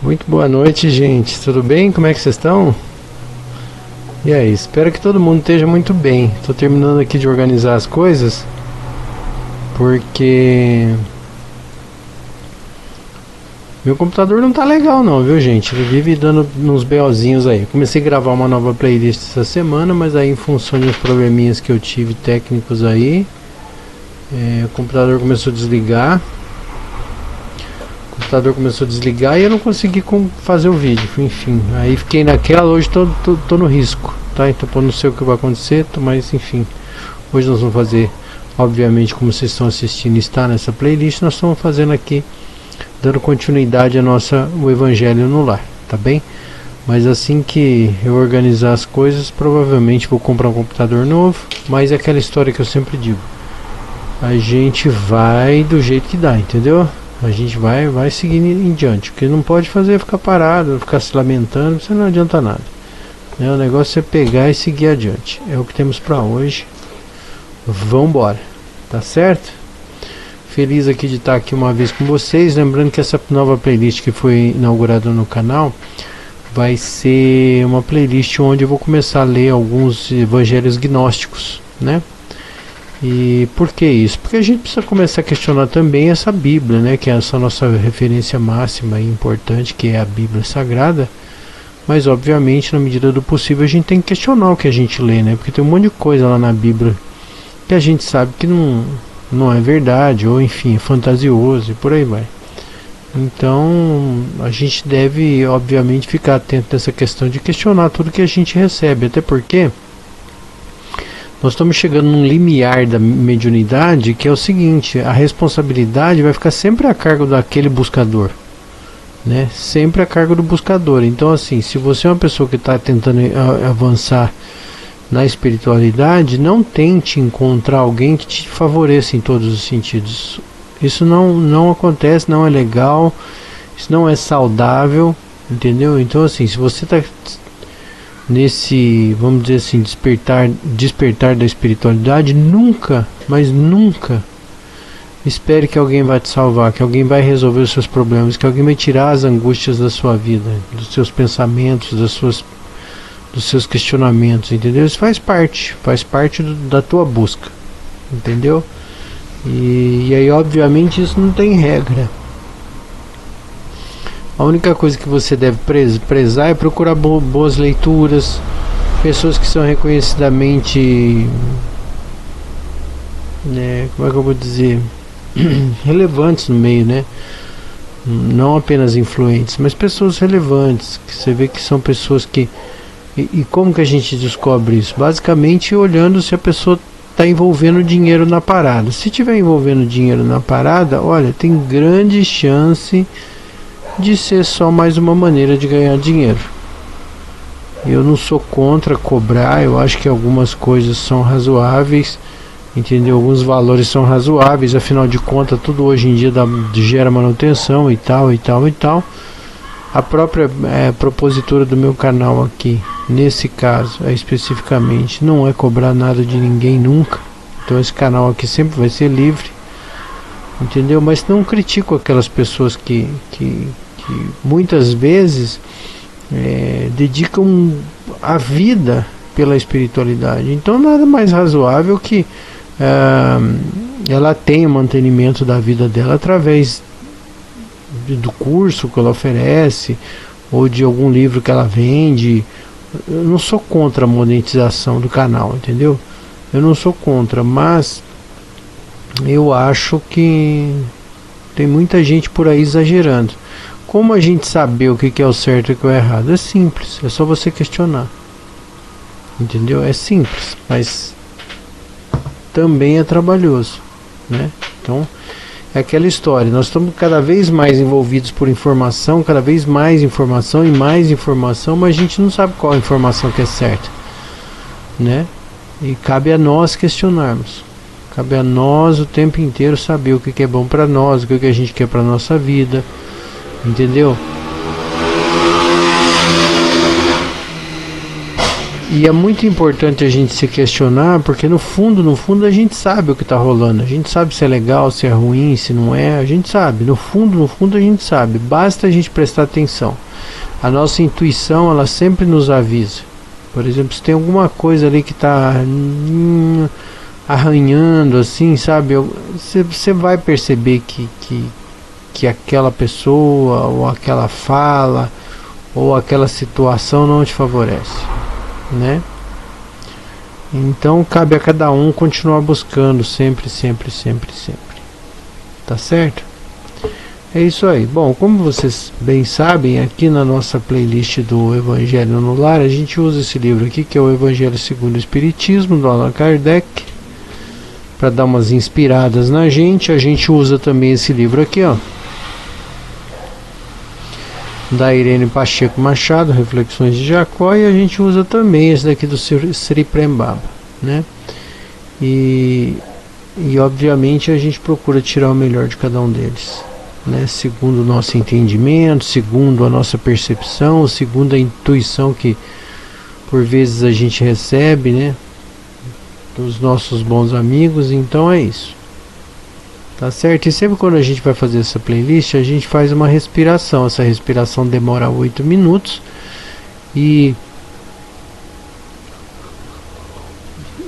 Muito boa noite, gente. Tudo bem? Como é que vocês estão? E aí, espero que todo mundo esteja muito bem. Tô terminando aqui de organizar as coisas porque meu computador não tá legal não, viu, gente? Ele vive dando uns BOzinhos aí. Comecei a gravar uma nova playlist essa semana, mas aí em função de uns probleminhas que eu tive técnicos aí, o computador começou a desligar. O computador começou a desligar e eu não consegui fazer o vídeo, enfim. Aí fiquei naquela, hoje tô no risco, tá? Então eu não sei o que vai acontecer, mas enfim. Hoje nós vamos fazer, obviamente, como vocês estão assistindo, está nessa playlist, nós estamos fazendo aqui, dando continuidade o Evangelho no Lar, tá bem? Mas assim que eu organizar as coisas, provavelmente vou comprar um computador novo, mas é aquela história que eu sempre digo. A gente vai do jeito que dá, entendeu? A gente vai seguindo em diante. O que não pode fazer é ficar parado, ficar se lamentando, isso não adianta nada, né? O negócio é pegar e seguir adiante. É o que temos para hoje. Vambora, tá certo? Feliz aqui de estar aqui uma vez com vocês. Lembrando que essa nova playlist que foi inaugurada no canal vai ser uma playlist onde eu vou começar a ler alguns evangelhos gnósticos, né? E por que isso? Porque a gente precisa começar a questionar também essa Bíblia, né? Que é essa nossa referência máxima e importante, que é a Bíblia Sagrada. Mas obviamente, na medida do possível, a gente tem que questionar o que a gente lê, né? Porque tem um monte de coisa lá na Bíblia que a gente sabe que não é verdade, ou enfim, é fantasioso e por aí vai. Então a gente deve obviamente ficar atento nessa questão de questionar tudo que a gente recebe, até porque nós estamos chegando num limiar da mediunidade que é o seguinte: a responsabilidade vai ficar sempre a cargo daquele buscador, né? Sempre a cargo do buscador. Então assim, se você é uma pessoa que está tentando avançar na espiritualidade, não tente encontrar alguém que te favoreça em todos os sentidos. Isso não acontece, não é legal, isso não é saudável, entendeu? Então assim, se você está nesse, vamos dizer assim, despertar da espiritualidade, nunca, mas nunca espere que alguém vai te salvar, que alguém vai resolver os seus problemas, que alguém vai tirar as angústias da sua vida, dos seus pensamentos, dos seus questionamentos, entendeu? Isso faz parte da tua busca, entendeu? E aí obviamente isso não tem regra. A única coisa que você deve prezar é procurar boas leituras, pessoas que são reconhecidamente, né, como é que eu vou dizer, relevantes no meio, né? Não apenas influentes, mas pessoas relevantes, que você vê que são pessoas que... E como que a gente descobre isso? Basicamente olhando se a pessoa está envolvendo dinheiro na parada. Se estiver envolvendo dinheiro na parada, olha, tem grande chance de ser só mais uma maneira de ganhar dinheiro. Eu não sou contra cobrar, eu acho que algumas coisas são razoáveis, entendeu? Alguns valores são razoáveis, afinal de contas tudo hoje em dia gera manutenção e tal. A própria propositura do meu canal aqui, nesse caso, especificamente, não é cobrar nada de ninguém nunca. Então esse canal aqui sempre vai ser livre, entendeu? Mas não critico aquelas pessoas que muitas vezes dedicam a vida pela espiritualidade. Então nada mais razoável que ela tenha mantenimento da vida dela através do curso que ela oferece ou de algum livro que ela vende. Eu não sou contra a monetização do canal, entendeu? Eu não sou contra, mas eu acho que tem muita gente por aí exagerando. Como a gente saber o que é o certo e o que é o errado? É simples, é só você questionar, entendeu? É simples, mas também é trabalhoso, né? Então é aquela história, nós estamos cada vez mais envolvidos por informação, cada vez mais informação e mais informação, mas a gente não sabe qual informação que é certa, né? E cabe a nós questionarmos, cabe a nós o tempo inteiro saber o que é bom para nós, o que a gente quer para nossa vida, entendeu? E é muito importante a gente se questionar, porque no fundo a gente sabe o que está rolando. A gente sabe se é legal, se é ruim, se não é. A gente sabe. No fundo a gente sabe. Basta a gente prestar atenção. A nossa intuição, ela sempre nos avisa. Por exemplo, se tem alguma coisa ali que está arranhando, assim, sabe? Você vai perceber que aquela pessoa, ou aquela fala, ou aquela situação não te favorece, né? Então cabe a cada um continuar buscando sempre. Tá certo? É isso aí. Bom, como vocês bem sabem, aqui na nossa playlist do Evangelho no Lar, a gente usa esse livro aqui, que é o Evangelho segundo o Espiritismo, do Allan Kardec, para dar umas inspiradas na gente. A gente usa também esse livro aqui, ó, da Irene Pacheco Machado, Reflexões de Jacó, e a gente usa também esse daqui do Sri Prem Baba, né? E obviamente a gente procura tirar o melhor de cada um deles, né? Segundo o nosso entendimento, segundo a nossa percepção, segundo a intuição que por vezes a gente recebe, né, dos nossos bons amigos. Então é isso. Tá certo? E sempre quando a gente vai fazer essa playlist, a gente faz uma respiração. Essa respiração demora 8 minutos. E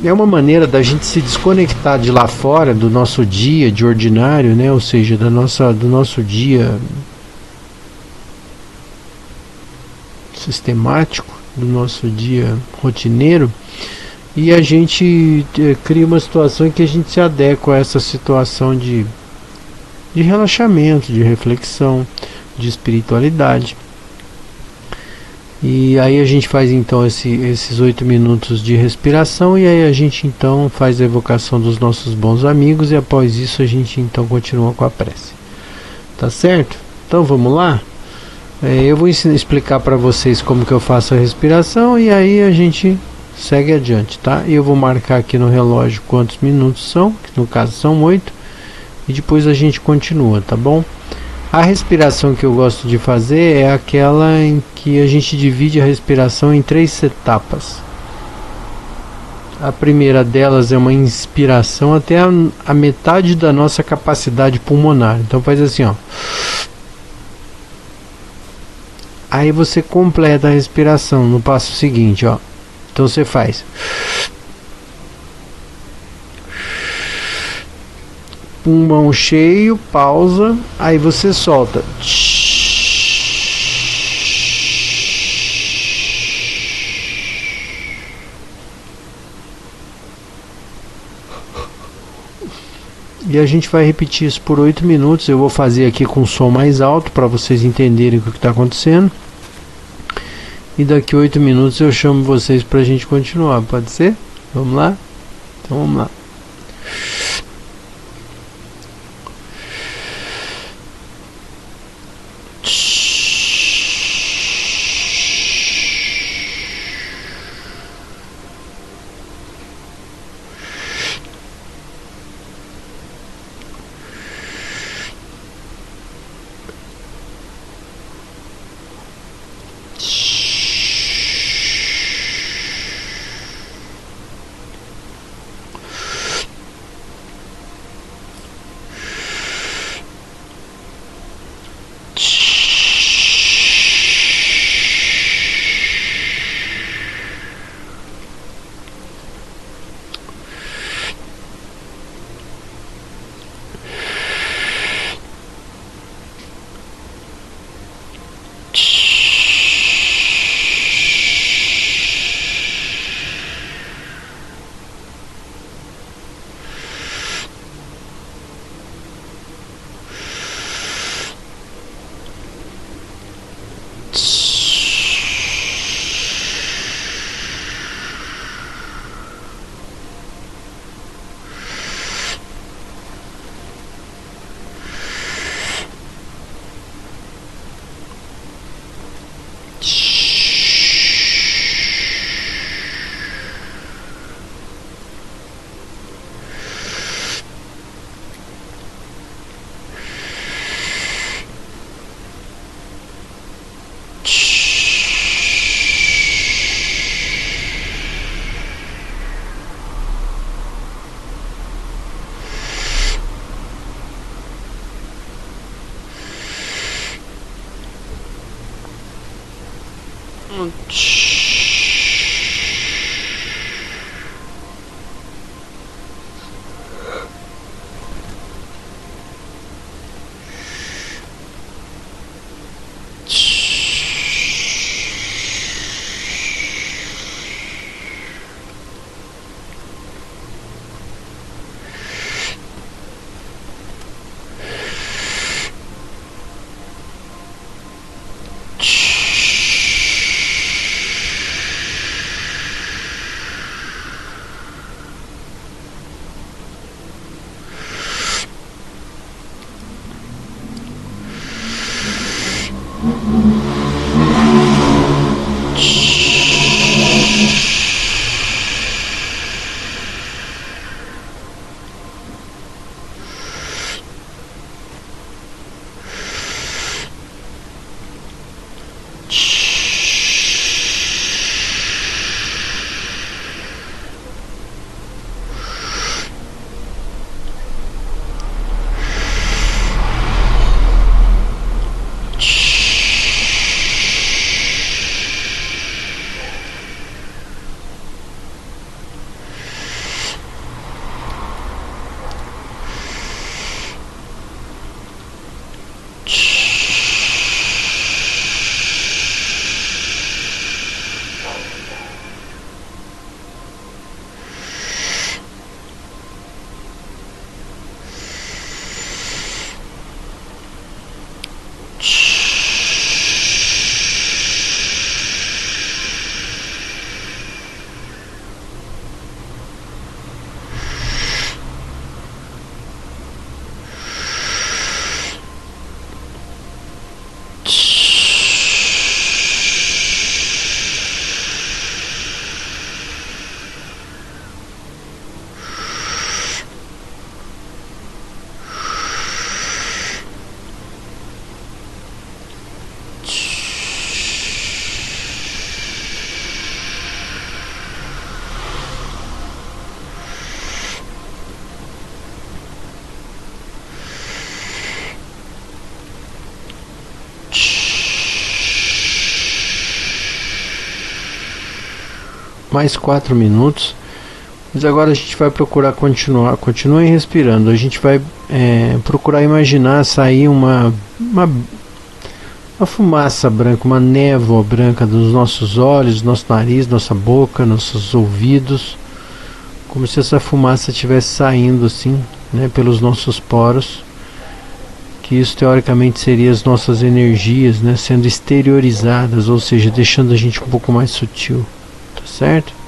é uma maneira da gente se desconectar de lá fora, do nosso dia de ordinário, né? Ou seja, do nosso dia sistemático, do nosso dia rotineiro. E a gente cria uma situação em que a gente se adequa a essa situação de relaxamento, de reflexão, de espiritualidade. E aí a gente faz então esses 8 minutos de respiração, e aí a gente então faz a evocação dos nossos bons amigos, e após isso a gente então continua com a prece. Tá certo? Então vamos lá? Eu vou explicar para vocês como que eu faço a respiração, e aí a gente segue adiante, tá? Eu vou marcar aqui no relógio quantos minutos são, que no caso são 8, e depois a gente continua, tá bom? A respiração que eu gosto de fazer é aquela em que a gente divide a respiração em 3 etapas. A primeira delas é uma inspiração até a metade da nossa capacidade pulmonar. Então faz assim, ó. Aí você completa a respiração no passo seguinte, ó. Então você faz pulmão cheio, pausa, aí você solta. E a gente vai repetir isso por 8 minutos. Eu vou fazer aqui com o som mais alto para vocês entenderem o que está acontecendo. E daqui 8 minutos eu chamo vocês para a gente continuar, pode ser? Vamos lá? Então vamos lá. Mais 4 minutos. Mas agora a gente vai procurar continuem respirando. A gente vai procurar imaginar sair uma fumaça branca, uma névoa branca dos nossos olhos, nosso nariz, nossa boca, nossos ouvidos, como se essa fumaça estivesse saindo assim, né, pelos nossos poros. Que isso teoricamente seria as nossas energias, né, sendo exteriorizadas, ou seja, deixando a gente um pouco mais sutil, tá certo?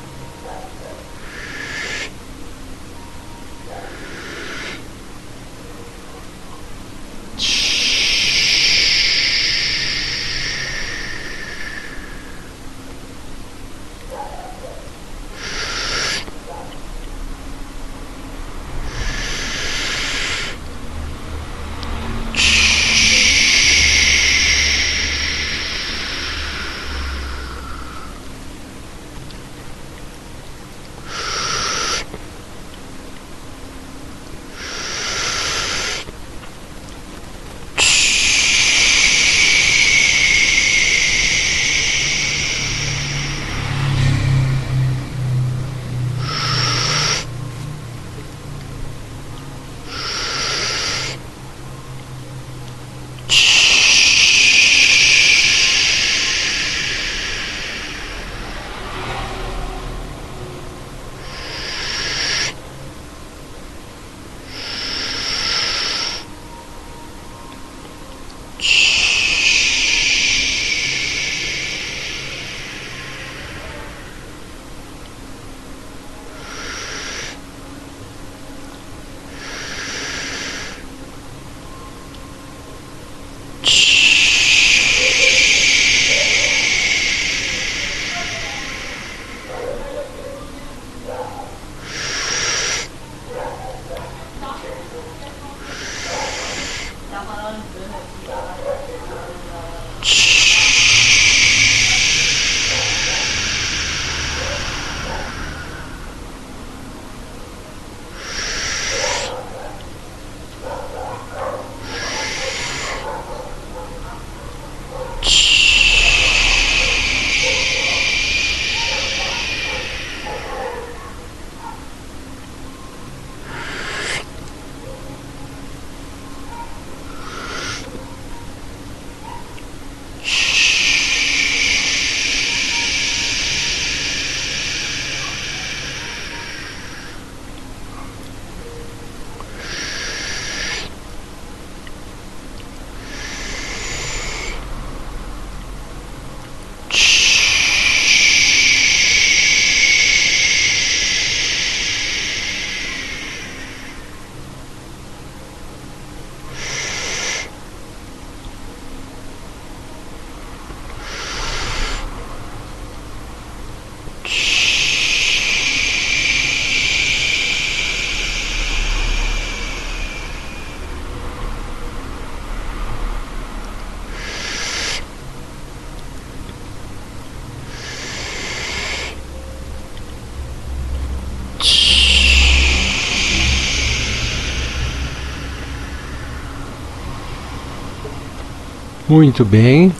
Muito bem.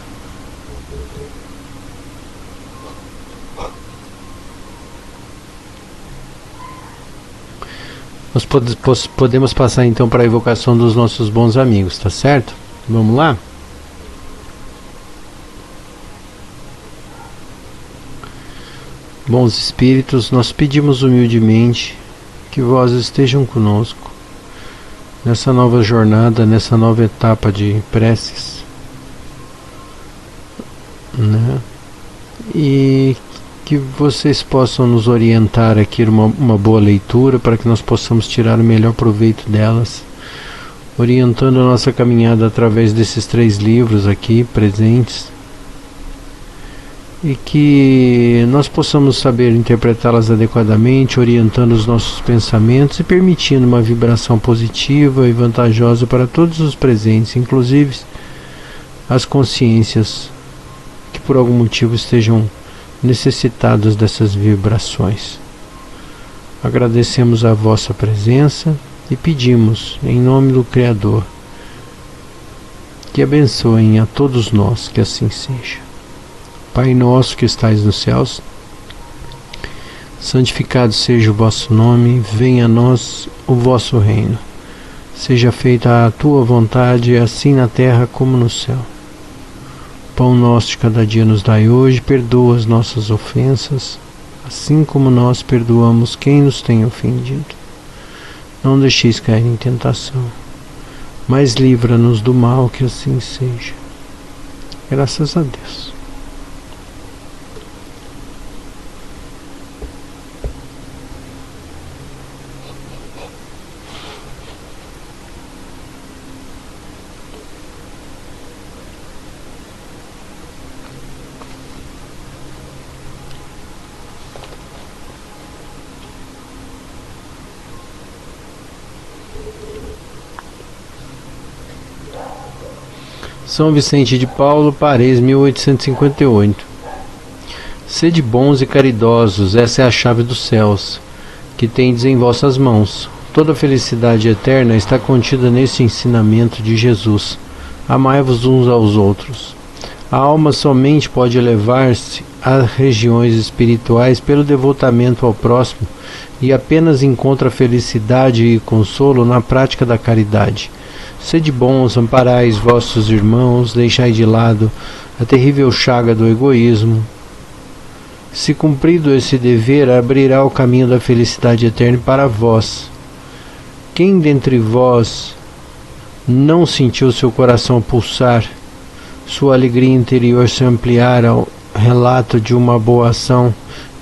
Nós podemos passar então para a evocação dos nossos bons amigos, tá certo? Vamos lá? Bons espíritos, nós pedimos humildemente que vós estejam conosco nessa nova jornada, nessa nova etapa de preces, né? E que vocês possam nos orientar aqui uma boa leitura para que nós possamos tirar o melhor proveito delas, orientando a nossa caminhada através desses 3 livros aqui presentes, e que nós possamos saber interpretá-las adequadamente, orientando os nossos pensamentos e permitindo uma vibração positiva e vantajosa para todos os presentes, inclusive as consciências que por algum motivo estejam necessitados dessas vibrações. Agradecemos a vossa presença e pedimos, em nome do Criador, que abençoem a todos nós, que assim seja. Pai nosso que estais nos céus, santificado seja o vosso nome, venha a nós o vosso reino. Seja feita a tua vontade, assim na terra como no céu. Pão nosso de cada dia nos dai hoje, perdoa as nossas ofensas, assim como nós perdoamos quem nos tem ofendido. Não deixeis cair em tentação, mas livra-nos do mal, que assim seja. Graças a Deus. São Vicente de Paulo, Paris, 1858. Sede bons e caridosos, essa é a chave dos céus, que tendes em vossas mãos. Toda a felicidade eterna está contida nesse ensinamento de Jesus. Amai-vos uns aos outros. A alma somente pode elevar-se a regiões espirituais pelo devotamento ao próximo e apenas encontra felicidade e consolo na prática da caridade. Sede bons, amparais vossos irmãos, deixai de lado a terrível chaga do egoísmo. Se cumprido esse dever, abrirá o caminho da felicidade eterna para vós. Quem dentre vós não sentiu seu coração pulsar, sua alegria interior se ampliar ao relato de uma boa ação,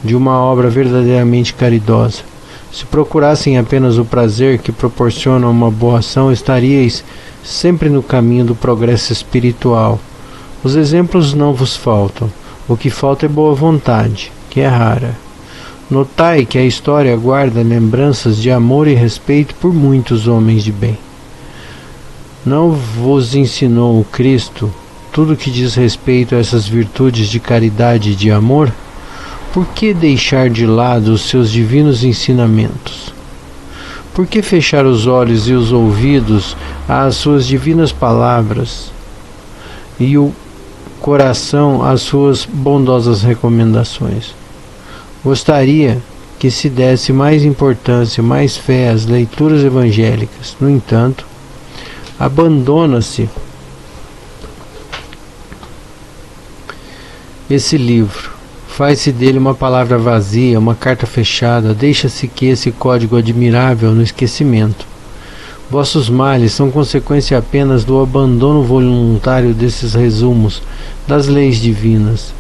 de uma obra verdadeiramente caridosa? Se procurassem apenas o prazer que proporciona uma boa ação, estaríeis sempre no caminho do progresso espiritual. Os exemplos não vos faltam. O que falta é boa vontade, que é rara. Notai que a história guarda lembranças de amor e respeito por muitos homens de bem. Não vos ensinou o Cristo tudo que diz respeito a essas virtudes de caridade e de amor? Por que deixar de lado os seus divinos ensinamentos? Por que fechar os olhos e os ouvidos às suas divinas palavras e o coração às suas bondosas recomendações? Gostaria que se desse mais importância, mais fé às leituras evangélicas. No entanto, abandona-se esse livro. Faz-se dele uma palavra vazia, uma carta fechada, deixa-se que esse código admirável no esquecimento. Vossos males são consequência apenas do abandono voluntário desses resumos das leis divinas.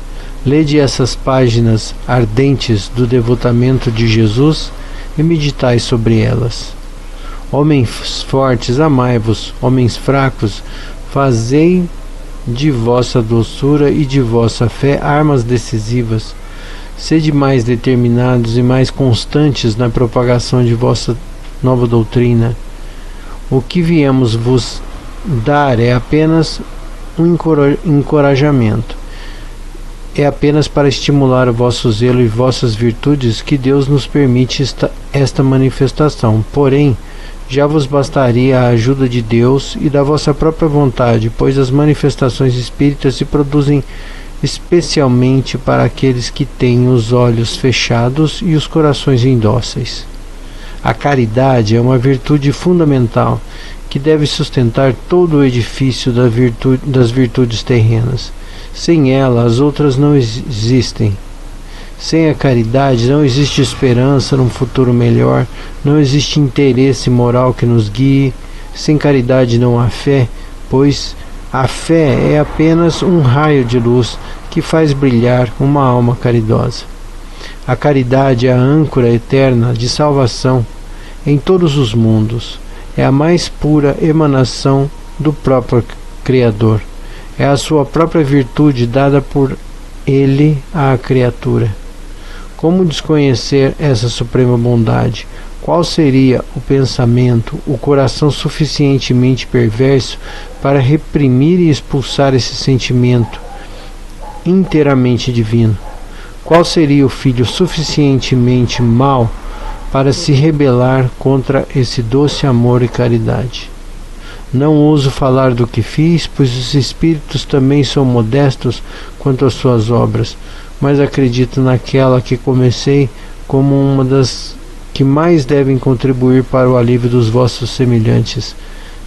Lede essas páginas ardentes do devotamento de Jesus e meditai sobre elas. Homens fortes, amai-vos, homens fracos, fazei de vossa doçura e de vossa fé armas decisivas. Sede mais determinados e mais constantes na propagação de vossa nova doutrina. O que viemos vos dar é apenas um encorajamento. É apenas para estimular o vosso zelo e vossas virtudes que Deus nos permite esta manifestação. Porém, já vos bastaria a ajuda de Deus e da vossa própria vontade, pois as manifestações espíritas se produzem especialmente para aqueles que têm os olhos fechados e os corações indóceis. A caridade é uma virtude fundamental que deve sustentar todo o edifício das virtudes terrenas. Sem ela, as outras não existem. Sem a caridade não existe esperança num futuro melhor, não existe interesse moral que nos guie. Sem caridade não há fé, pois a fé é apenas um raio de luz que faz brilhar uma alma caridosa. A caridade é a âncora eterna de salvação em todos os mundos. É a mais pura emanação do próprio Criador. É a sua própria virtude dada por Ele à criatura. Como desconhecer essa suprema bondade? Qual seria o pensamento, o coração suficientemente perverso para reprimir e expulsar esse sentimento inteiramente divino? Qual seria o filho suficientemente mau para se rebelar contra esse doce amor e caridade? Não ouso falar do que fiz, pois os espíritos também são modestos quanto às suas obras, mas acredito naquela que comecei como uma das que mais devem contribuir para o alívio dos vossos semelhantes.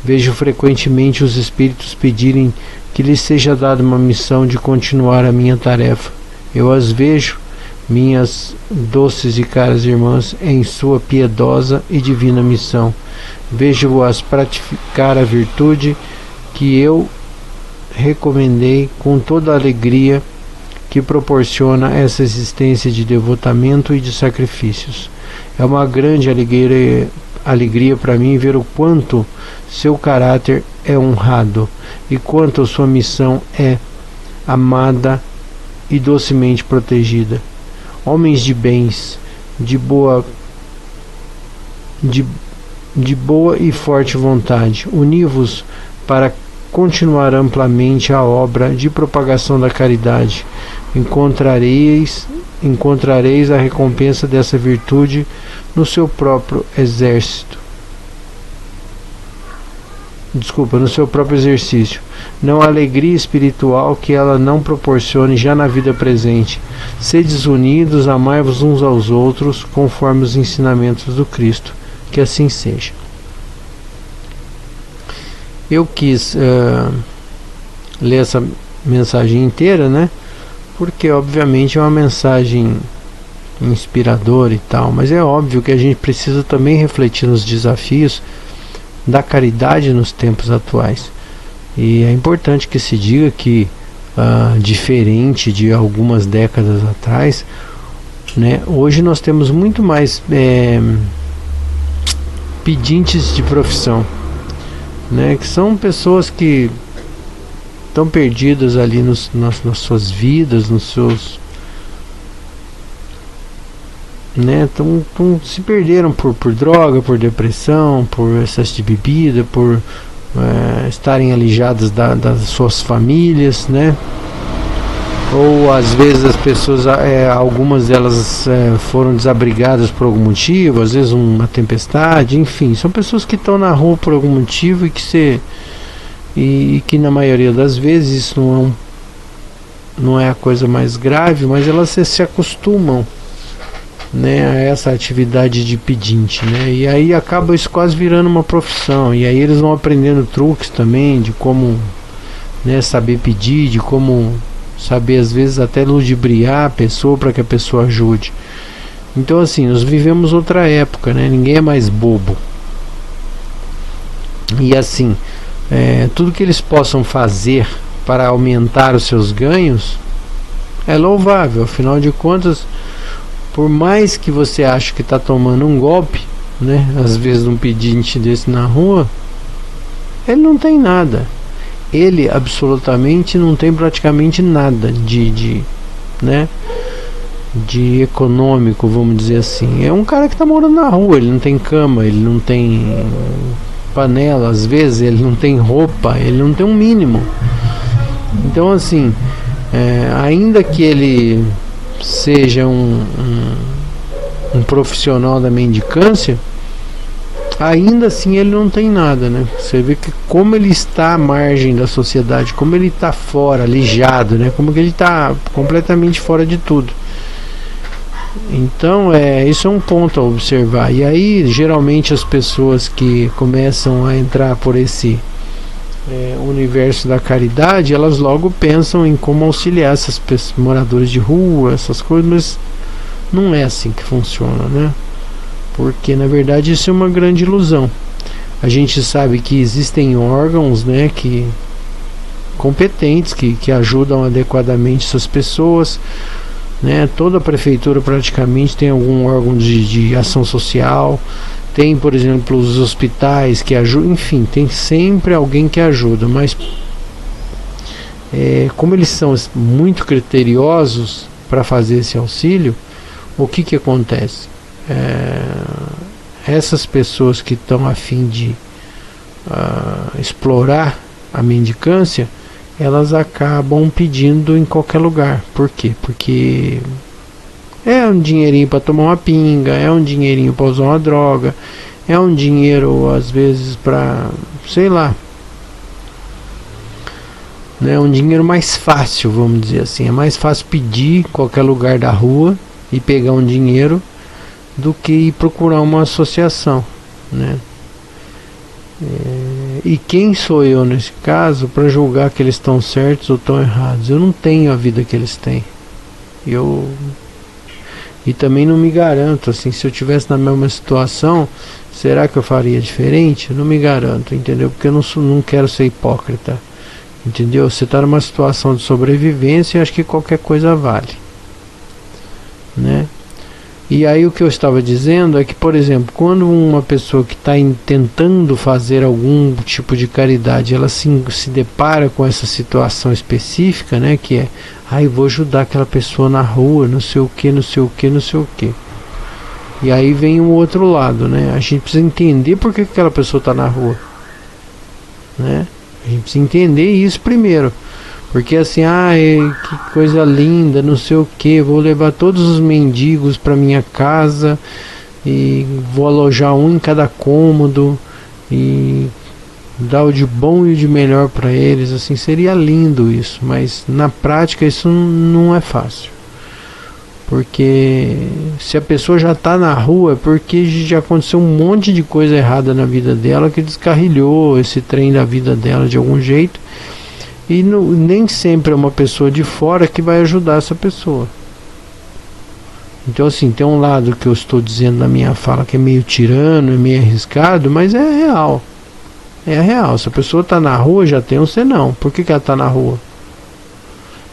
Vejo frequentemente os espíritos pedirem que lhes seja dada uma missão de continuar a minha tarefa. Eu as vejo, minhas doces e caras irmãs, em sua piedosa e divina missão. Vejo-as praticar a virtude que eu recomendei com toda a alegria que proporciona essa existência de devotamento e de sacrifícios. É uma grande alegria para mim ver o quanto seu caráter é honrado e quanto sua missão é amada e docemente protegida. Homens de bens, de boa e forte vontade, uni-vos para continuar amplamente a obra de propagação da caridade. Encontrareis a recompensa dessa virtude no seu próprio exercício. Não há alegria espiritual que ela não proporcione já na vida presente. Sedes unidos, amai-vos uns aos outros, conforme os ensinamentos do Cristo. Que assim seja. Eu quis ler essa mensagem inteira, né? Porque obviamente é uma mensagem inspiradora e tal, mas é óbvio que a gente precisa também refletir nos desafios da caridade nos tempos atuais. E é importante que se diga que, diferente de algumas décadas atrás, né, hoje nós temos muito mais pedintes de profissão, né, que são pessoas que estão perdidas ali nas suas vidas, nos seus, né, se perderam por droga, por depressão, por excesso de bebida, por estarem alijadas das suas famílias, né? Ou às vezes as pessoas, algumas delas foram desabrigadas por algum motivo, às vezes uma tempestade, enfim, são pessoas que estão na rua por algum motivo e que na maioria das vezes isso não é a coisa mais grave, mas elas se acostumam, né, a essa atividade de pedinte, né, e aí acaba isso quase virando uma profissão, e aí eles vão aprendendo truques também de como, né, saber pedir, de como saber às vezes até ludibriar a pessoa para que a pessoa ajude. Então assim, nós vivemos outra época, né, ninguém é mais bobo, e assim, tudo que eles possam fazer para aumentar os seus ganhos é louvável. Afinal de contas, por mais que você ache que está tomando um golpe, né, às vezes um pedinte desse na rua, ele não tem nada, ele absolutamente não tem praticamente nada de econômico, vamos dizer assim. É um cara que está morando na rua, ele não tem cama, ele não tem panela, às vezes ele não tem roupa, ele não tem um mínimo. Então assim, ainda que ele seja um profissional da mendicância, ainda assim ele não tem nada, né? Você vê que como ele está à margem da sociedade, como ele está fora, alijado, né? Como que ele está completamente fora de tudo. Então, isso é um ponto a observar. E aí, geralmente as pessoas que começam a entrar por esse universo da caridade, elas logo pensam em como auxiliar esses moradores de rua, essas coisas, mas não é assim que funciona, né? Porque na verdade isso é uma grande ilusão. A gente sabe que existem órgãos, né, que competentes, que ajudam adequadamente essas pessoas, né? Toda a prefeitura praticamente tem algum órgão de ação social. Tem, por exemplo, os hospitais que ajudam, enfim, tem sempre alguém que ajuda, mas como eles são muito criteriosos para fazer esse auxílio, o que acontece? Essas pessoas que estão a fim de explorar a mendicância, elas acabam pedindo em qualquer lugar. Por quê? Porque é um dinheirinho para tomar uma pinga, é um dinheirinho para usar uma droga, é um dinheiro às vezes para, sei lá, né, um dinheiro mais fácil, vamos dizer assim. É mais fácil pedir em qualquer lugar da rua e pegar um dinheiro do que ir procurar uma associação, né? E quem sou eu nesse caso para julgar que eles estão certos ou estão errados? Eu não tenho a vida que eles têm. E também não me garanto, assim, se eu tivesse na mesma situação, será que eu faria diferente? Eu não me garanto, entendeu? Porque eu não quero ser hipócrita, entendeu? Você está numa situação de sobrevivência e acho que qualquer coisa vale, né? E aí o que eu estava dizendo é que, por exemplo, quando uma pessoa que está tentando fazer algum tipo de caridade, ela se depara com essa situação específica, né, que é, eu vou ajudar aquela pessoa na rua, não sei o que, não sei o que, não sei o que. E aí vem o outro lado, né? A gente precisa entender por que aquela pessoa está na rua, né? A gente precisa entender isso primeiro. Porque assim, que coisa linda, não sei o que, vou levar todos os mendigos para minha casa e vou alojar um em cada cômodo e dar o de bom e o de melhor para eles. Assim, seria lindo isso, mas na prática isso não é fácil. Porque se a pessoa já está na rua é porque já aconteceu um monte de coisa errada na vida dela que descarrilhou esse trem da vida dela de algum jeito. E nem sempre é uma pessoa de fora que vai ajudar essa pessoa. Então assim, tem um lado que eu estou dizendo na minha fala que é meio tirano, é meio arriscado, mas é real. É real. Se a pessoa está na rua, já tem um senão. Por que ela está na rua?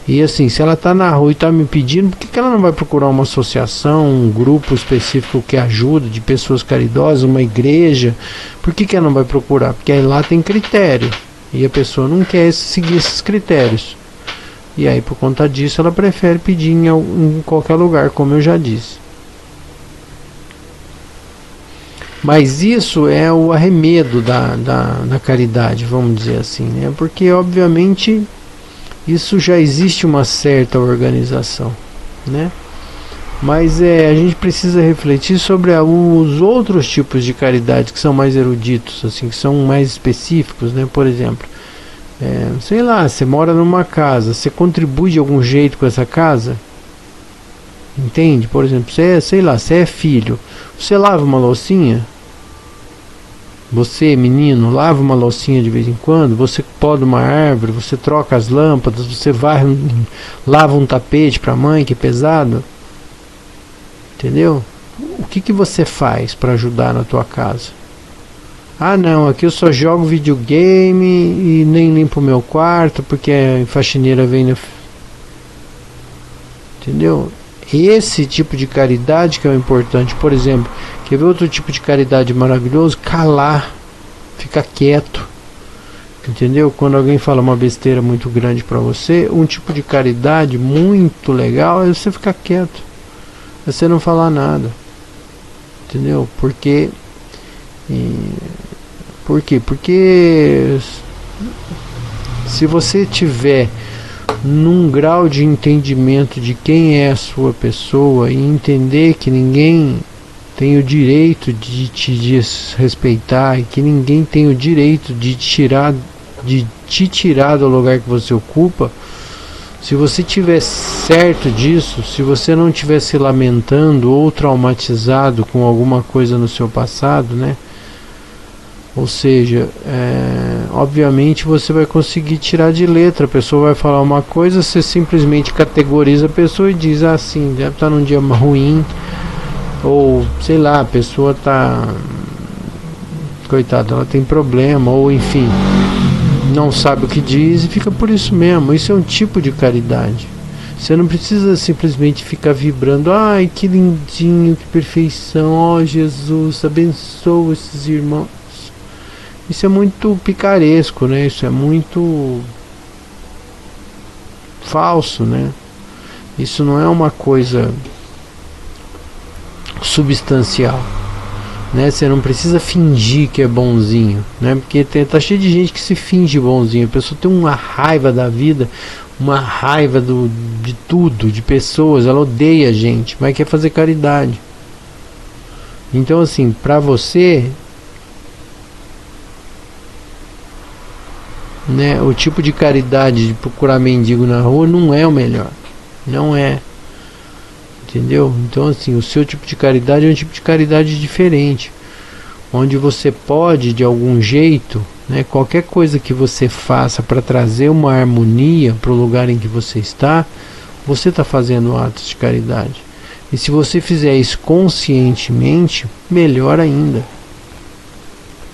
E assim, se ela está na rua e está me pedindo, por que ela não vai procurar uma associação, um grupo específico que ajuda, de pessoas caridosas, uma igreja? Por que ela não vai procurar? Porque aí lá tem critério. E a pessoa não quer seguir esses critérios. E aí, por conta disso, ela prefere pedir em qualquer lugar, como eu já disse. Mas isso é o arremedo da caridade, vamos dizer assim, né? Porque, obviamente, isso já existe uma certa organização, né? Mas a gente precisa refletir sobre os outros tipos de caridade que são mais eruditos, assim, que são mais específicos, né? Por exemplo, sei lá, você mora numa casa, você contribui de algum jeito com essa casa? Entende? Por exemplo, sei lá, você é filho, você lava uma loucinha? Você, menino, lava uma loucinha de vez em quando? Você poda uma árvore, você troca as lâmpadas, você lava um tapete para a mãe que é pesado? Entendeu? O que você faz para ajudar na tua casa? Não, aqui eu só jogo videogame e nem limpo o meu quarto porque a faxineira vem na... Entendeu? Esse tipo de caridade que é o importante. Por exemplo, quer ver outro tipo de caridade maravilhoso? Calar, ficar quieto. Entendeu? Quando alguém fala uma besteira muito grande para você, um tipo de caridade muito legal é você ficar quieto, você não falar nada, entendeu? Por quê? Porque se você tiver num grau de entendimento de quem é a sua pessoa e entender que ninguém tem o direito de te desrespeitar e que ninguém tem o direito de te tirar do lugar que você ocupa, se você tiver certo disso, se você não estiver se lamentando ou traumatizado com alguma coisa no seu passado, né? Ou seja, obviamente você vai conseguir tirar de letra. A pessoa vai falar uma coisa, você simplesmente categoriza a pessoa e diz assim, deve estar num dia ruim, ou sei lá, a pessoa tá, coitada, ela tem problema, ou enfim, não sabe o que diz e fica por isso mesmo. Isso é um tipo de caridade. Você não precisa simplesmente ficar vibrando, ai que lindinho, que perfeição, ó Jesus, abençoa esses irmãos. Isso é muito picaresco, né? Isso é muito falso, né? Isso não é uma coisa substancial, né? Você não precisa fingir que é bonzinho, né? Porque tá cheio de gente que se finge bonzinho. A pessoa tem uma raiva da vida, uma raiva de tudo, de pessoas. Ela odeia a gente, mas quer fazer caridade. Então assim, pra você, né, o tipo de caridade de procurar mendigo na rua não é o melhor. Não é. Entendeu? Então assim, o seu tipo de caridade é um tipo de caridade diferente, onde você pode, de algum jeito, né, qualquer coisa que você faça para trazer uma harmonia para o lugar em que você está fazendo atos de caridade. E se você fizer isso conscientemente, melhor ainda.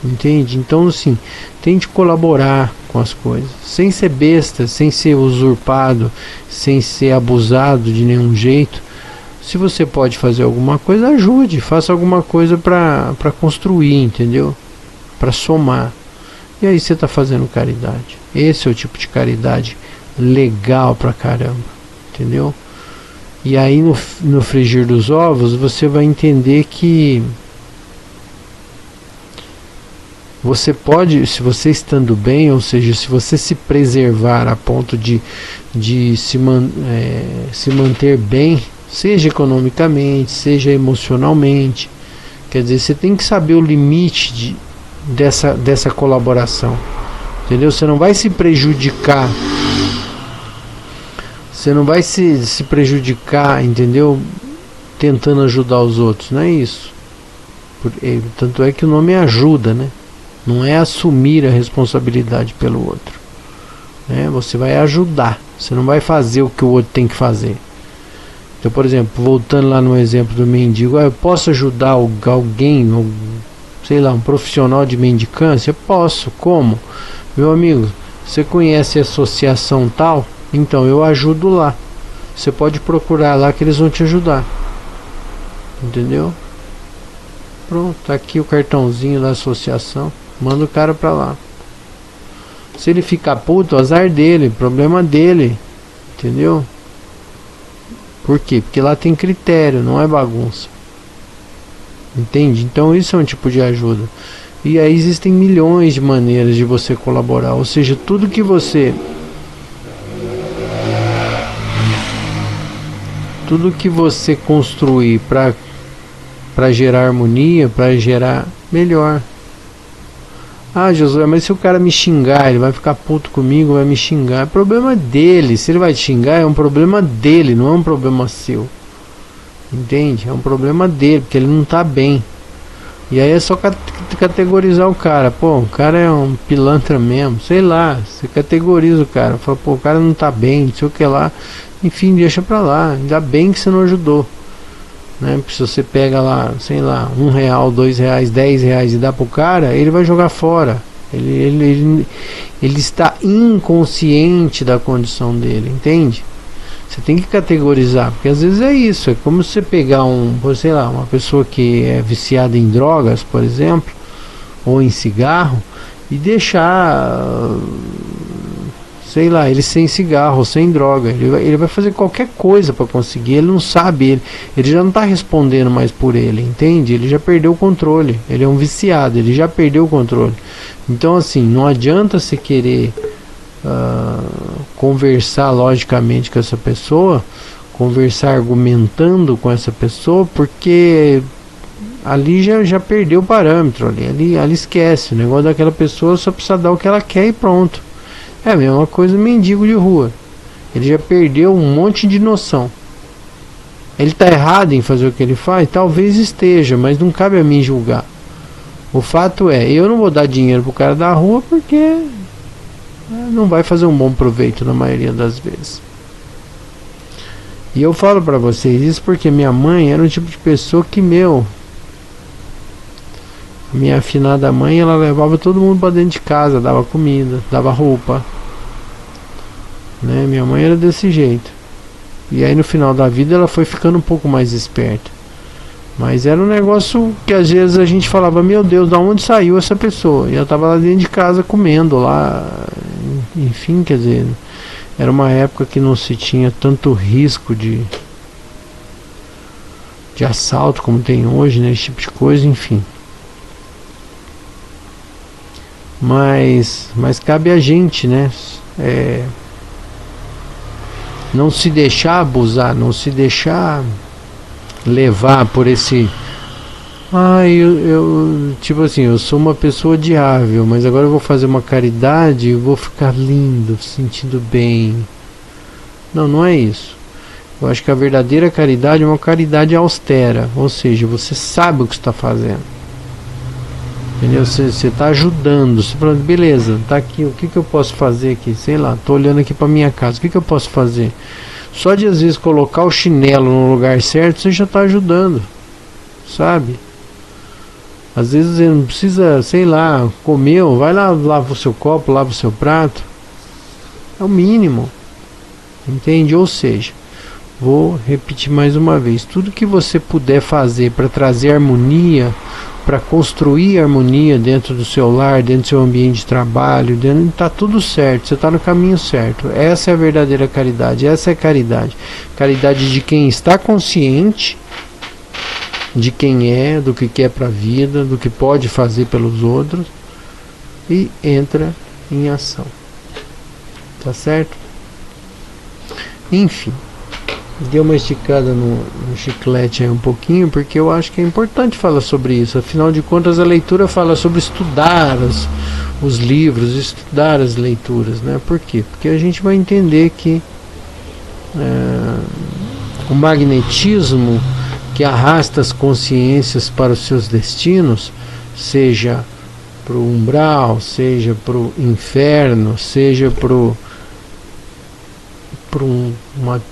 Entende? Então assim, tente colaborar com as coisas, sem ser besta, sem ser usurpado, sem ser abusado de nenhum jeito. Se você pode fazer alguma coisa, ajude, faça alguma coisa para construir, entendeu? Para somar. E aí você está fazendo caridade. Esse é o tipo de caridade legal pra caramba, entendeu? E aí no frigir dos ovos você vai entender que você pode, se você estando bem, ou seja, se você se preservar a ponto de se manter bem, seja economicamente, seja emocionalmente, quer dizer, você tem que saber o limite dessa colaboração, entendeu? Você não vai se prejudicar, você não vai se prejudicar, entendeu? Tentando ajudar os outros, não é isso. Tanto é que o nome é ajuda, né? Não é assumir a responsabilidade pelo outro, né? Você vai ajudar, você não vai fazer o que o outro tem que fazer. Então, por exemplo, voltando lá no exemplo do mendigo, eu posso ajudar alguém, sei lá, um profissional de mendicância? Posso. Como? Meu amigo, você conhece a associação tal? Então eu ajudo lá. Você pode procurar lá que eles vão te ajudar. Entendeu? Pronto, tá aqui o cartãozinho da associação. Manda o cara pra lá. Se ele ficar puto, azar dele, problema dele. Entendeu? Por quê? Porque lá tem critério, não é bagunça. Entende? Então isso é um tipo de ajuda. E aí existem milhões de maneiras de você colaborar. Ou seja, tudo que você construir para gerar harmonia, para gerar melhor. Ah, Josué, mas se o cara me xingar, ele vai ficar puto comigo, vai me xingar. É problema dele. Se ele vai te xingar, é um problema dele, não é um problema seu. Entende? É um problema dele, porque ele não tá bem. E aí é só categorizar o cara. Pô, o cara é um pilantra mesmo. Sei lá, você categoriza o cara. Fala, pô, o cara não tá bem, não sei o que lá. Enfim, deixa pra lá. Ainda bem que você não ajudou, né? Se você pega lá, sei lá, R$1, R$2, R$10 e dá pro cara, ele vai jogar fora. Ele está inconsciente da condição dele, entende? Você tem que categorizar, porque às vezes é isso. É como você pegar sei lá, uma pessoa que é viciada em drogas, por exemplo, ou em cigarro, e deixar, sei lá, ele sem cigarro, sem droga. Ele vai fazer qualquer coisa para conseguir. Ele não sabe, ele já não está respondendo mais por ele, entende? Ele já perdeu o controle. Ele é um viciado, ele já perdeu o controle. Então assim, não adianta você querer conversar logicamente com essa pessoa, conversar argumentando com essa pessoa, porque ali já perdeu o parâmetro, ali esquece, o negócio daquela pessoa só precisa dar o que ela quer e pronto. É a mesma coisa mendigo de rua, ele já perdeu um monte de noção. Ele está errado em fazer o que ele faz? Talvez esteja, mas não cabe a mim julgar. O fato é, eu não vou dar dinheiro pro cara da rua porque não vai fazer um bom proveito na maioria das vezes. E eu falo pra vocês isso porque minha mãe era um tipo de pessoa que, minha afinada mãe, ela levava todo mundo pra dentro de casa, dava comida, dava roupa, né? Minha mãe era desse jeito. E aí no final da vida ela foi ficando um pouco mais esperta. Mas era um negócio que às vezes a gente falava, meu Deus, da onde saiu essa pessoa? E ela tava lá dentro de casa comendo lá. Enfim, quer dizer, era uma época que não se tinha tanto risco de assalto como tem hoje, né? Esse tipo de coisa, enfim. Mas cabe a gente, né? Não se deixar abusar, não se deixar levar por esse... tipo assim, eu sou uma pessoa odiável, mas agora eu vou fazer uma caridade e vou ficar lindo, sentindo bem. Não é isso. Eu acho que a verdadeira caridade é uma caridade austera, ou seja, você sabe o que está fazendo. Entendeu? Você está ajudando, você fala, beleza, tá aqui, o que eu posso fazer aqui? Sei lá, tô olhando aqui para minha casa, o que eu posso fazer? Só de às vezes colocar o chinelo no lugar certo, você já está ajudando, sabe? Às vezes você não precisa, sei lá, comeu, vai lá, lava o seu copo, lava o seu prato. É o mínimo, entende? Ou seja, vou repetir mais uma vez, tudo que você puder fazer para trazer harmonia, para construir harmonia dentro do seu lar, dentro do seu ambiente de trabalho, está tudo certo, você está no caminho certo. Essa é a verdadeira caridade, essa é a caridade. Caridade de quem está consciente de quem é, do que quer para a vida, do que pode fazer pelos outros e entra em ação. Tá certo? Enfim, deu uma esticada no chiclete aí um pouquinho, porque eu acho que é importante falar sobre isso. Afinal de contas, a leitura fala sobre estudar os livros, estudar as leituras, né? Por quê? Porque a gente vai entender que o magnetismo que arrasta as consciências para os seus destinos, seja para o umbral, seja para o inferno, seja para uma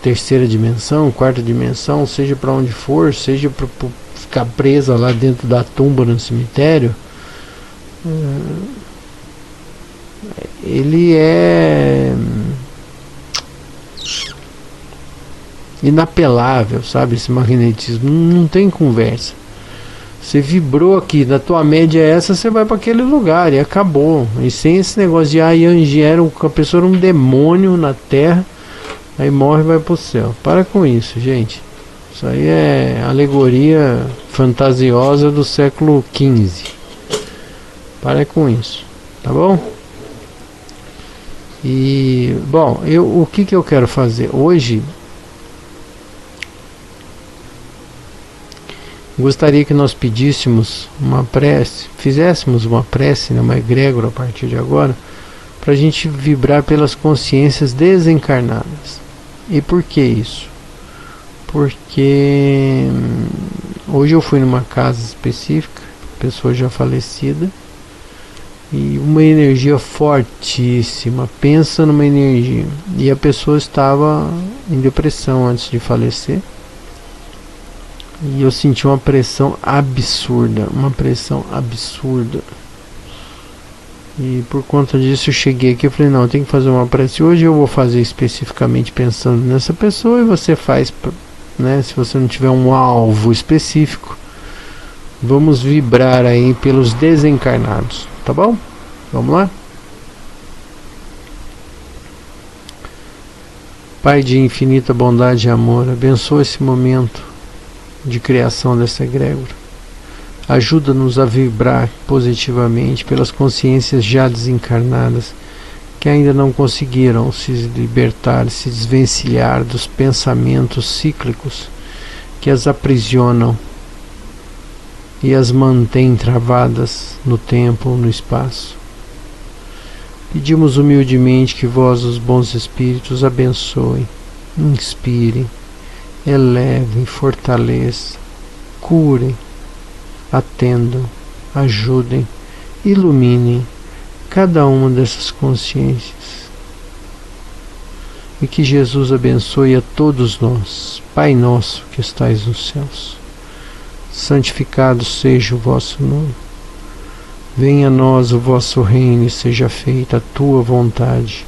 terceira dimensão, quarta dimensão, seja para onde for, seja para ficar presa lá dentro da tumba no cemitério, ele é inapelável, sabe? Esse magnetismo não tem conversa. Você vibrou aqui, da tua média é essa, você vai para aquele lugar e acabou. E sem esse negócio de Yanji a pessoa era um demônio na Terra, aí morre e vai pro céu. Para com isso, gente. Isso aí é alegoria fantasiosa do século XV. Para com isso, tá bom? E bom, o que eu quero fazer hoje? Gostaria que nós pedíssemos uma prece, fizéssemos uma prece, né, uma egrégora a partir de agora, para a gente vibrar pelas consciências desencarnadas. E por que isso? Porque hoje eu fui numa casa específica, pessoa já falecida, e uma energia fortíssima, pensa numa energia, e a pessoa estava em depressão antes de falecer. E eu senti uma pressão absurda, E por conta disso eu cheguei aqui e falei, não, eu tenho que fazer uma prece hoje, eu vou fazer especificamente pensando nessa pessoa, e você faz, né, se você não tiver um alvo específico, vamos vibrar aí pelos desencarnados, tá bom? Vamos lá? Pai de infinita bondade e amor, abençoa esse momento de criação dessa egrégora. Ajuda-nos a vibrar positivamente pelas consciências já desencarnadas que ainda não conseguiram se libertar, se desvencilhar dos pensamentos cíclicos que as aprisionam e as mantém travadas no tempo ou no espaço. Pedimos humildemente que vós, os bons espíritos, abençoem, inspirem, elevem, fortaleçam, curem, atendam, ajudem, iluminem cada uma dessas consciências. E que Jesus abençoe a todos nós. Pai nosso que estais nos céus, santificado seja o vosso nome. Venha a nós o vosso reino e seja feita a tua vontade,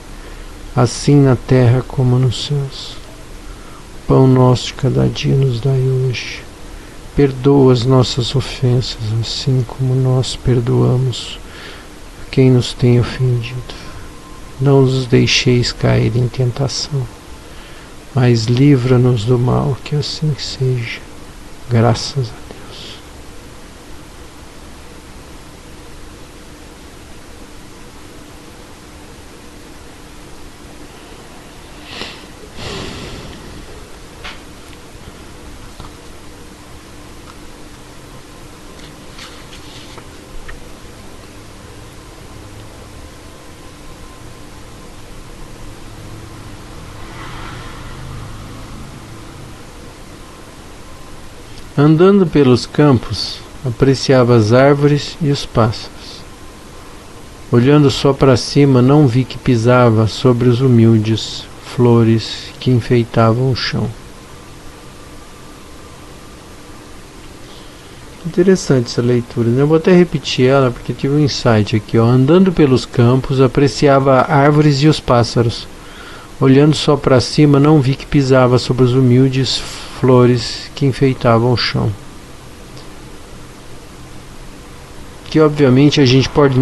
assim na terra como nos céus. O pão nosso de cada dia nos dai hoje. Perdoa as nossas ofensas, assim como nós perdoamos a quem nos tem ofendido. Não nos deixeis cair em tentação, mas livra-nos do mal, que assim seja. Graças a Deus. Andando pelos campos, apreciava as árvores e os pássaros. Olhando só para cima, não vi que pisava sobre os humildes flores que enfeitavam o chão. Interessante essa leitura, né? Eu vou até repetir ela porque tive um insight aqui, ó. Andando pelos campos, apreciava árvores e os pássaros. Olhando só para cima, não vi que pisava sobre os humildes flores que enfeitavam o chão. Que obviamente a gente pode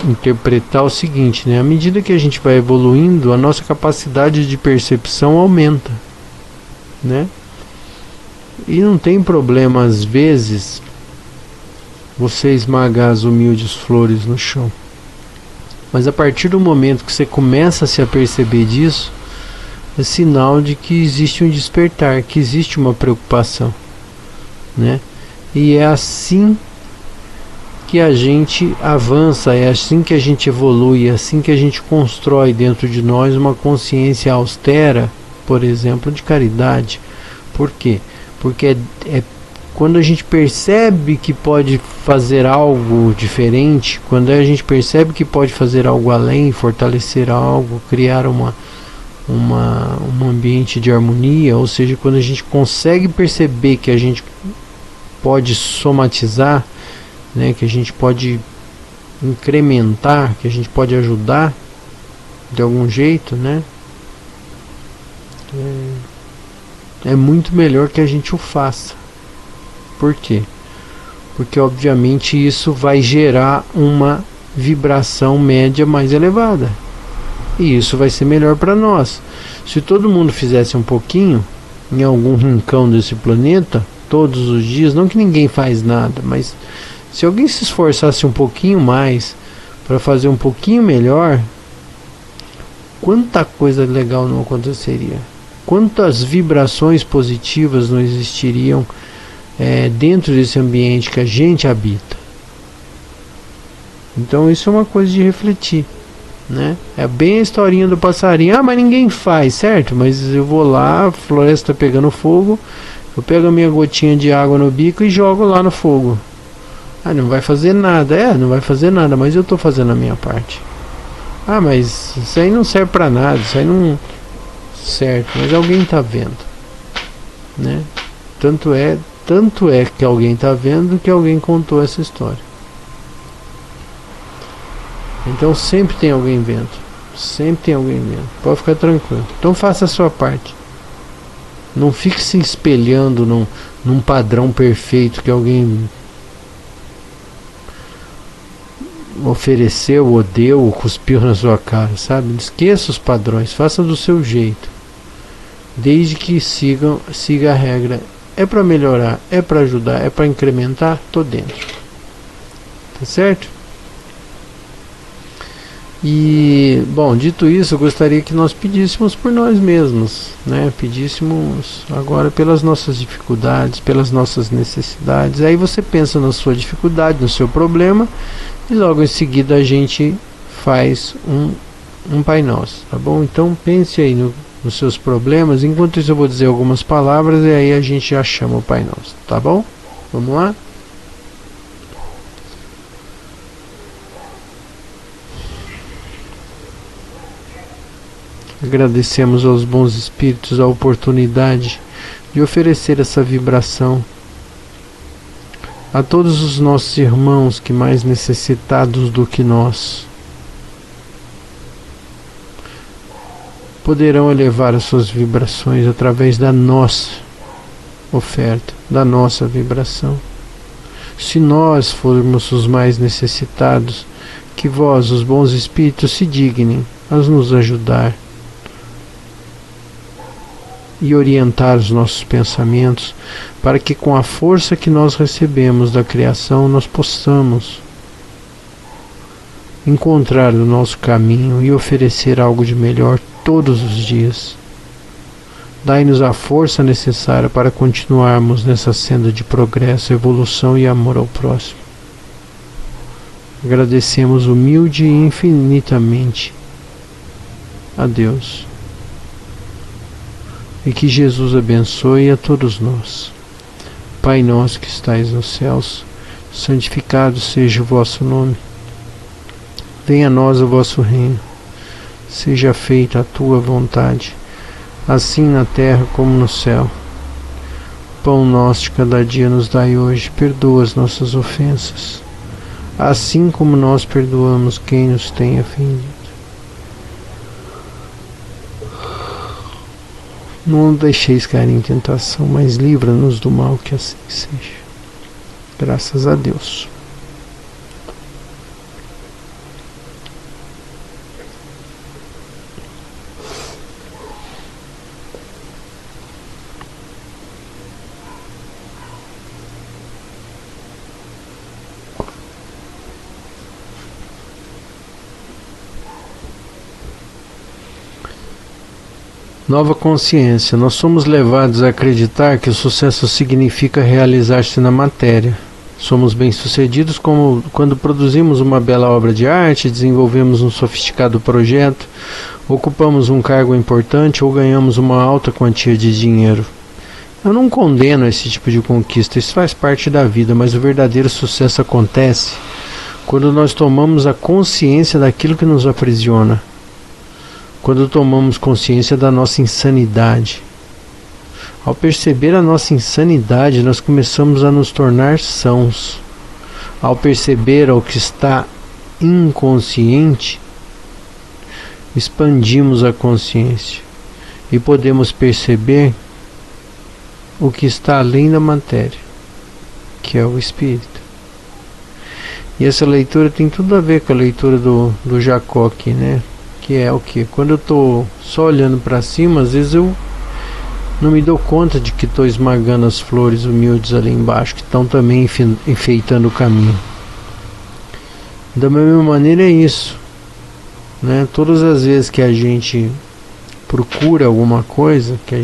interpretar o seguinte, né? À medida que a gente vai evoluindo, a nossa capacidade de percepção aumenta, né? E não tem problema às vezes você esmagar as humildes flores no chão. Mas a partir do momento que você começa a se aperceber disso, é sinal de que existe um despertar, que existe uma preocupação, né? E é assim que a gente avança, é assim que a gente evolui, é assim que a gente constrói dentro de nós uma consciência austera, por exemplo, de caridade. Por quê? Porque é quando a gente percebe que pode fazer algo diferente, quando a gente percebe que pode fazer algo além, fortalecer algo, criar um ambiente de harmonia, ou seja, quando a gente consegue perceber que a gente pode somatizar, né, que a gente pode incrementar, que a gente pode ajudar de algum jeito, né, é muito melhor que a gente o faça. Por quê? Porque obviamente isso vai gerar uma vibração média mais elevada. E isso vai ser melhor para nós. Se todo mundo fizesse um pouquinho em algum rincão desse planeta, todos os dias, não que ninguém faz nada, mas se alguém se esforçasse um pouquinho mais para fazer um pouquinho melhor, quanta coisa legal não aconteceria? Quantas vibrações positivas não existiriam dentro desse ambiente que a gente habita? Então isso é uma coisa de refletir, né? É bem a historinha do passarinho. Ah, mas ninguém faz, certo? Mas eu vou lá, a floresta pegando fogo, eu pego a minha gotinha de água no bico e jogo lá no fogo. Ah, não vai fazer nada. Não vai fazer nada, mas eu estou fazendo a minha parte. Ah, mas isso aí não serve para nada, isso aí não... Certo, mas alguém está vendo, né? Tanto é que alguém está vendo que alguém contou essa história. Então sempre tem alguém vendo. Sempre tem alguém vendo. Pode ficar tranquilo. Então faça a sua parte. Não fique se espelhando num padrão perfeito que alguém ofereceu, ou deu, ou cuspiu na sua cara, sabe? Esqueça os padrões. Faça do seu jeito. Desde que siga a regra. É para melhorar, é para ajudar, é para incrementar, tô dentro. Tá certo? E, bom, dito isso, eu gostaria que nós pedíssemos por nós mesmos, né? Pedíssemos agora pelas nossas dificuldades, pelas nossas necessidades. Aí você pensa na sua dificuldade, no seu problema, e logo em seguida a gente faz um Pai Nosso, tá bom? Então pense aí nos seus problemas. Enquanto isso eu vou dizer algumas palavras e aí a gente já chama o Pai Nosso, tá bom? Vamos lá? Agradecemos aos bons espíritos a oportunidade de oferecer essa vibração a todos os nossos irmãos que mais necessitados do que nós poderão elevar as suas vibrações através da nossa oferta, da nossa vibração. Se nós formos os mais necessitados, que vós, os bons espíritos, se dignem a nos ajudar e orientar os nossos pensamentos, para que com a força que nós recebemos da criação nós possamos encontrar o nosso caminho e oferecer algo de melhor todos os dias. Dai-nos a força necessária para continuarmos nessa senda de progresso, evolução e amor ao próximo. Agradecemos humilde e infinitamente a Deus. E que Jesus abençoe a todos nós. Pai nosso que estais nos céus, santificado seja o vosso nome. Venha a nós o vosso reino. Seja feita a tua vontade, assim na terra como no céu. Pão nosso de cada dia nos dai hoje. Perdoa as nossas ofensas, assim como nós perdoamos quem nos tem ofendido. Não deixeis cair em tentação, mas livra-nos do mal, que assim seja. Graças a Deus. Nova consciência. Nós somos levados a acreditar que o sucesso significa realizar-se na matéria. Somos bem-sucedidos quando produzimos uma bela obra de arte, desenvolvemos um sofisticado projeto, ocupamos um cargo importante ou ganhamos uma alta quantia de dinheiro. Eu não condeno esse tipo de conquista, isso faz parte da vida, mas o verdadeiro sucesso acontece quando nós tomamos a consciência daquilo que nos aprisiona. Quando tomamos consciência da nossa insanidade. Ao perceber a nossa insanidade, nós começamos a nos tornar sãos. Ao perceber o que está inconsciente, expandimos a consciência e podemos perceber o que está além da matéria, que é o espírito. E essa leitura tem tudo a ver com a leitura do Jacó aqui, né? Que é o que? Quando eu estou só olhando para cima, às vezes eu não me dou conta de que estou esmagando as flores humildes ali embaixo, que estão também enfeitando o caminho. Da mesma maneira é isso, né? Todas as vezes que a gente procura alguma coisa, que a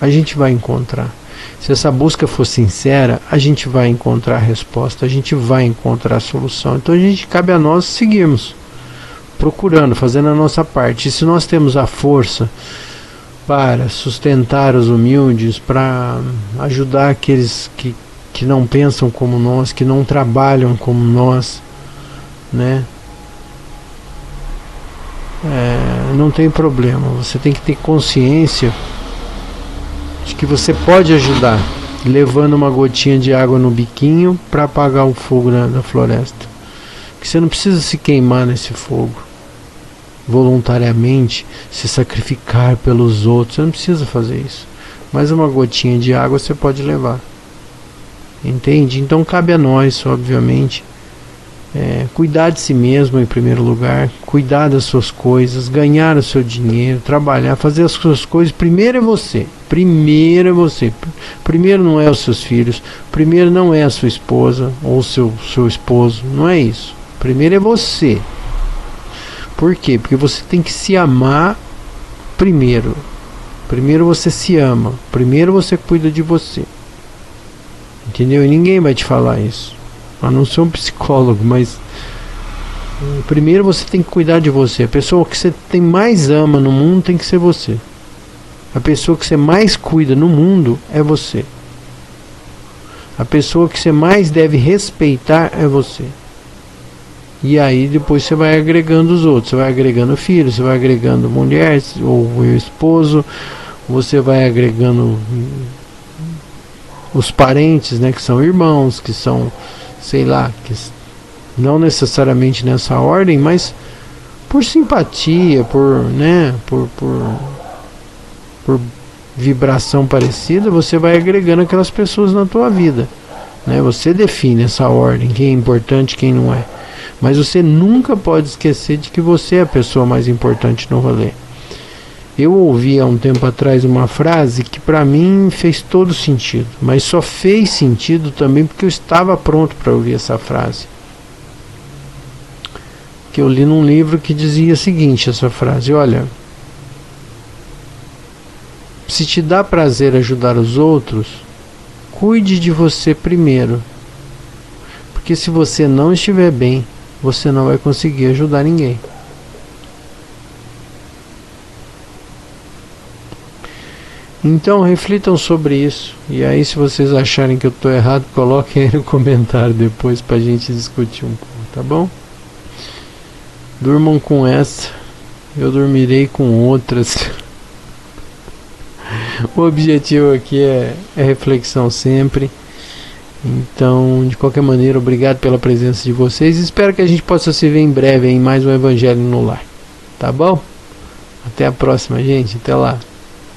gente vai encontrar. Se essa busca for sincera, a gente vai encontrar a resposta, a gente vai encontrar a solução. Então cabe a nós seguirmos procurando, fazendo a nossa parte. E se nós temos a força para sustentar os humildes, para ajudar aqueles que não pensam como nós, que não trabalham como nós, né? Não tem problema. Você tem que ter consciência de que você pode ajudar, levando uma gotinha de água no biquinho para apagar o fogo da floresta. Que você não precisa se queimar nesse fogo voluntariamente, se sacrificar pelos outros. Você não precisa fazer isso, mas uma gotinha de água você pode levar, entende? Então cabe a nós, obviamente, cuidar de si mesmo em primeiro lugar, cuidar das suas coisas, ganhar o seu dinheiro, trabalhar, fazer as suas coisas. Primeiro é você, primeiro não é os seus filhos, primeiro não é a sua esposa ou seu esposo, não é isso. Primeiro é você. Por quê? Porque você tem que se amar primeiro. Primeiro você se ama. Primeiro você cuida de você. Entendeu? E ninguém vai te falar isso. A não ser um psicólogo, mas primeiro você tem que cuidar de você. A pessoa que você mais ama no mundo tem que ser você. A pessoa que você mais cuida no mundo é você. A pessoa que você mais deve respeitar é você. E aí depois você vai agregando os outros. Você vai agregando filhos, você vai agregando mulher ou esposo. Você vai agregando os parentes, né, que são irmãos, que são, sei lá, que não necessariamente nessa ordem, mas por simpatia, por vibração parecida, você vai agregando aquelas pessoas na tua vida, né? Você define essa ordem, quem é importante, quem não é. Mas você nunca pode esquecer de que você é a pessoa mais importante no rolê. Eu ouvi há um tempo atrás uma frase que para mim fez todo sentido, mas só fez sentido também porque eu estava pronto para ouvir essa frase. Que eu li num livro que dizia o seguinte, essa frase: olha, se te dá prazer ajudar os outros, cuide de você primeiro. Porque se você não estiver bem, você não vai conseguir ajudar ninguém. Então reflitam sobre isso. E aí, se vocês acharem que eu estou errado, coloquem aí no comentário depois pra gente discutir um pouco, tá bom? Durmam com essa, eu dormirei com outras. O objetivo aqui é reflexão sempre. Então, de qualquer maneira, obrigado pela presença de vocês. Espero que a gente possa se ver em breve em mais um Evangelho no Lar. Tá bom? Até a próxima, gente. Até lá.